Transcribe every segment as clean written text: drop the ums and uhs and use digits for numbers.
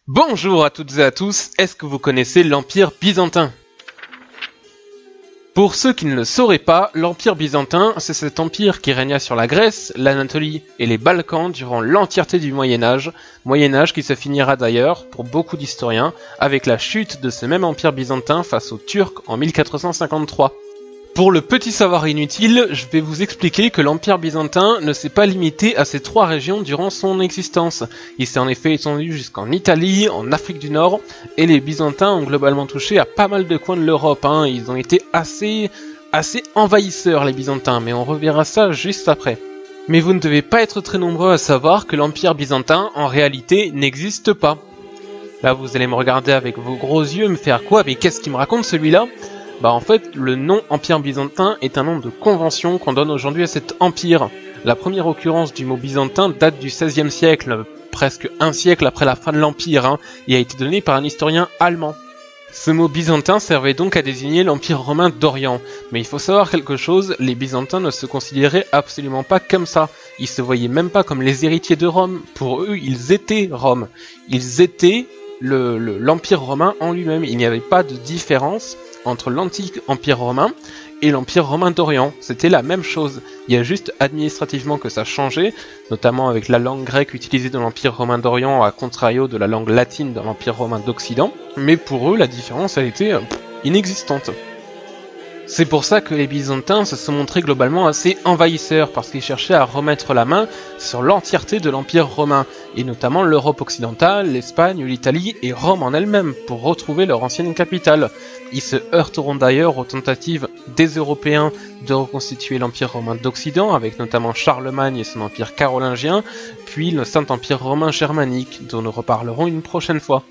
Bonjour à toutes et à tous, est-ce que vous connaissez l'Empire byzantin? Pour ceux qui ne le sauraient pas, l'Empire byzantin, c'est cet empire qui régna sur la Grèce, l'Anatolie et les Balkans durant l'entièreté du Moyen-Âge qui se finira d'ailleurs, pour beaucoup d'historiens, avec la chute de ce même empire byzantin face aux Turcs en 1453. Pour le petit savoir inutile, je vais vous expliquer que l'Empire byzantin ne s'est pas limité à ces trois régions durant son existence. Il s'est en effet étendu jusqu'en Italie, en Afrique du Nord, et les Byzantins ont globalement touché à pas mal de coins de l'Europe. Ils ont été assez envahisseurs les Byzantins, mais on reverra ça juste après. Mais vous ne devez pas être très nombreux à savoir que l'Empire byzantin, en réalité, n'existe pas. Là, vous allez me regarder avec vos gros yeux, me faire quoi? Mais qu'est-ce qu'il me raconte celui-là? En fait, le nom Empire byzantin est un nom de convention qu'on donne aujourd'hui à cet empire. La première occurrence du mot byzantin date du XVIe siècle, presque un siècle après la fin de l'empire, et a été donné par un historien allemand. Ce mot byzantin servait donc à désigner l'empire romain d'Orient. Mais il faut savoir quelque chose, les byzantins ne se considéraient absolument pas comme ça. Ils se voyaient même pas comme les héritiers de Rome. Pour eux, ils étaient Rome. Ils étaient l'empire romain en lui-même. Il n'y avait pas de différence entre l'antique empire romain et l'empire romain d'Orient. C'était la même chose. Il y a juste administrativement que ça changeait, notamment avec la langue grecque utilisée dans l'empire romain d'Orient à contrario de la langue latine dans l'empire romain d'Occident. Mais pour eux, la différence a été inexistante. C'est pour ça que les Byzantins se sont montrés globalement assez envahisseurs, parce qu'ils cherchaient à remettre la main sur l'entièreté de l'Empire romain, et notamment l'Europe occidentale, l'Espagne, l'Italie et Rome en elle-même, pour retrouver leur ancienne capitale. Ils se heurteront d'ailleurs aux tentatives des Européens de reconstituer l'Empire romain d'Occident, avec notamment Charlemagne et son empire carolingien, puis le Saint-Empire romain germanique, dont nous reparlerons une prochaine fois.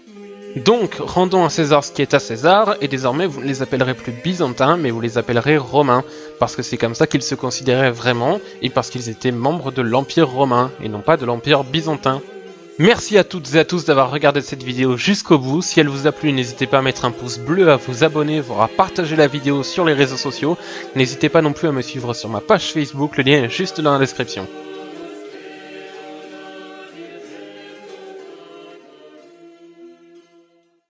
Donc, rendons à César ce qui est à César, et désormais vous ne les appellerez plus byzantins, mais vous les appellerez romains, parce que c'est comme ça qu'ils se considéraient vraiment, et parce qu'ils étaient membres de l'Empire romain, et non pas de l'Empire byzantin. Merci à toutes et à tous d'avoir regardé cette vidéo jusqu'au bout. Si elle vous a plu, n'hésitez pas à mettre un pouce bleu, à vous abonner, voire à partager la vidéo sur les réseaux sociaux. N'hésitez pas non plus à me suivre sur ma page Facebook, le lien est juste dans la description.